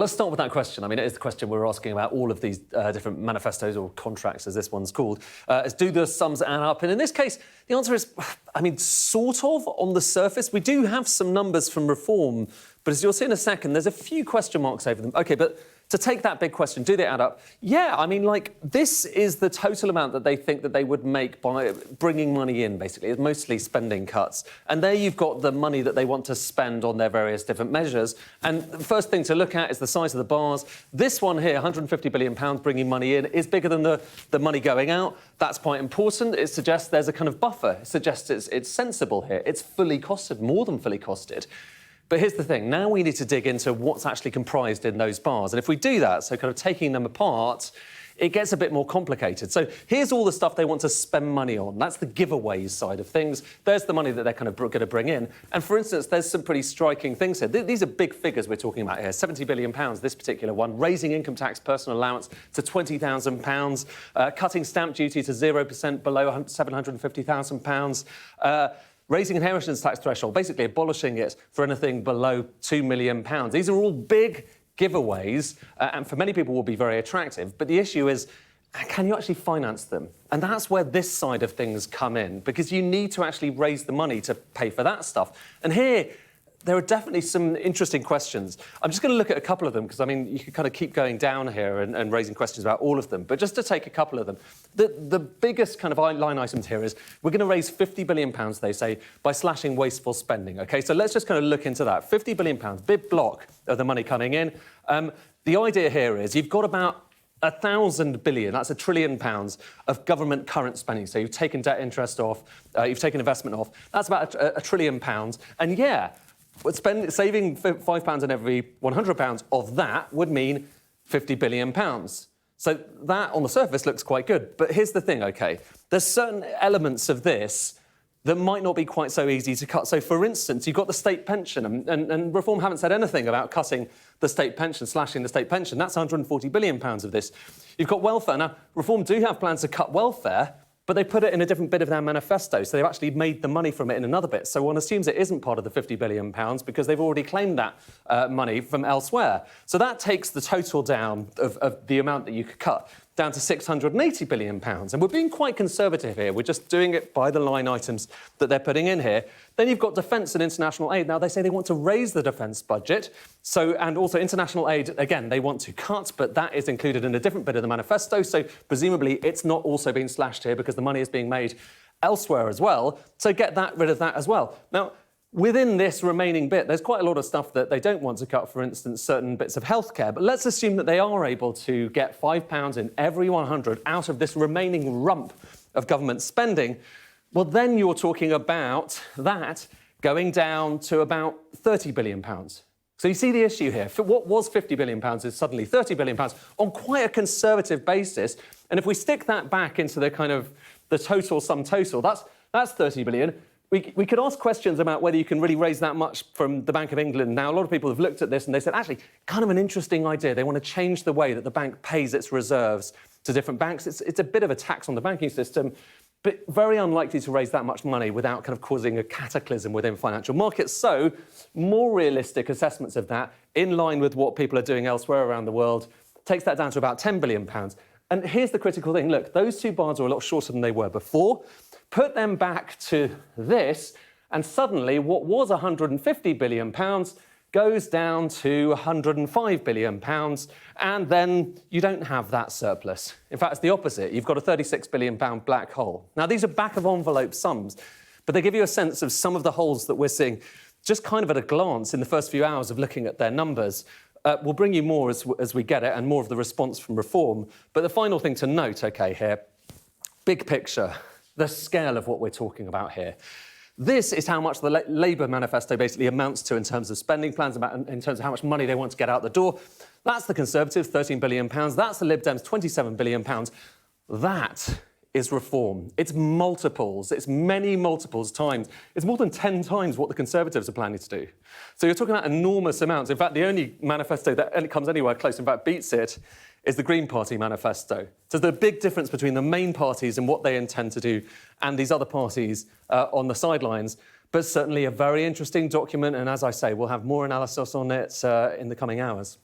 Let's start with that question. I mean, it is the question we're asking about all of these different manifestos or contracts, as this one's called, is do the sums add up? And in this case, the answer is, I mean, sort of on the surface. We do have some numbers from Reform, but as you'll see in a second, there's a few question marks over them. OK, but to take that big question, do they add up? Yeah, I mean, like, this is the total amount that they think that they would make by bringing money in, basically. It's mostly spending cuts. And there you've got the money that they want to spend on their various different measures. And the first thing to look at is the size of the bars. This one here, £150 billion bringing money in, is bigger than the money going out. That's quite important. It suggests there's a kind of buffer. It suggests it's sensible here. It's fully costed, more than fully costed. But here's the thing, now we need to dig into what's actually comprised in those bars. And if we do that, so kind of taking them apart, it gets a bit more complicated. So here's all the stuff they want to spend money on. That's the giveaways side of things. There's the money that they're kind of going to bring in. And for instance, there's some pretty striking things here. These are big figures we're talking about here. £70 billion, this particular one, raising income tax personal allowance to £20,000, cutting stamp duty to 0% below £750,000, raising inheritance tax threshold, basically abolishing it for anything below £2 million. These are all big giveaways, and for many people will be very attractive. But the issue is, can you actually finance them? And that's where this side of things come in, because you need to actually raise the money to pay for that stuff. And here, there are definitely some interesting questions. I'm just going to look at a couple of them, because, I mean, you could kind of keep going down here and raising questions about all of them. But just to take a couple of them, the biggest kind of line items here is we're going to raise £50 billion, they say, by slashing wasteful spending. OK, so let's just kind of look into that. £50 billion, big block of the money coming in. The idea here is you've got about 1,000 billion, that's £1 trillion of government current spending. So you've taken debt interest off, you've taken investment off. That's about £1 trillion. And yeah, saving £5 on every £100 of that would mean £50 billion. So that, on the surface, looks quite good. But here's the thing, OK? There's certain elements of this that might not be quite so easy to cut. So, for instance, you've got the state pension, and Reform haven't said anything about cutting the state pension, slashing the state pension. That's £140 billion of this. You've got welfare. Now, Reform do have plans to cut welfare, but they put it in a different bit of their manifesto, so they've actually made the money from it in another bit. So one assumes it isn't part of the £50 billion because they've already claimed that money from elsewhere. So that takes the total down of the amount that you could cut down to £680 billion. And we're being quite conservative here. We're just doing it by the line items that they're putting in here. Then you've got defence and international aid. Now, they say they want to raise the defence budget. And also international aid, again, they want to cut, but that is included in a different bit of the manifesto. So presumably it's not also being slashed here because the money is being made elsewhere as well. So get rid of that as well. Now, within this remaining bit, there's quite a lot of stuff that they don't want to cut, for instance, certain bits of healthcare. But let's assume that they are able to get £5 in every 100 out of this remaining rump of government spending. Well, then you're talking about that going down to about £30 billion. So you see the issue here. For what was £50 billion is suddenly £30 billion on quite a conservative basis. And if we stick that back into the kind of the total sum total, that's £30 billion. We could ask questions about whether you can really raise that much from the Bank of England. Now, a lot of people have looked at this and they said, actually, kind of an interesting idea. They want to change the way that the bank pays its reserves to different banks. It's a bit of a tax on the banking system, but very unlikely to raise that much money without kind of causing a cataclysm within financial markets. So more realistic assessments of that, in line with what people are doing elsewhere around the world, takes that down to about £10 billion. And here's the critical thing. Look, those two bars are a lot shorter than they were before. Put them back to this, and suddenly what was £150 billion goes down to £105 billion, and then you don't have that surplus. In fact, it's the opposite. You've got a £36 billion black hole. Now, these are back-of-envelope sums, but they give you a sense of some of the holes that we're seeing just kind of at a glance in the first few hours of looking at their numbers. We'll bring you more as we get it, and more of the response from Reform. But the final thing to note, OK, here, big picture, the scale of what we're talking about here. This is how much the Labour manifesto basically amounts to in terms of spending plans, in terms of how much money they want to get out the door. That's the Conservatives, £13 billion. That's the Lib Dems, £27 billion. That is Reform. It's multiples. It's many multiples times. It's more than 10 times what the Conservatives are planning to do. So you're talking about enormous amounts. In fact, the only manifesto that comes anywhere close, in fact, beats it, is the Green Party manifesto. So there's a big difference between the main parties and what they intend to do and these other parties on the sidelines. But certainly a very interesting document. And as I say, we'll have more analysis on it in the coming hours.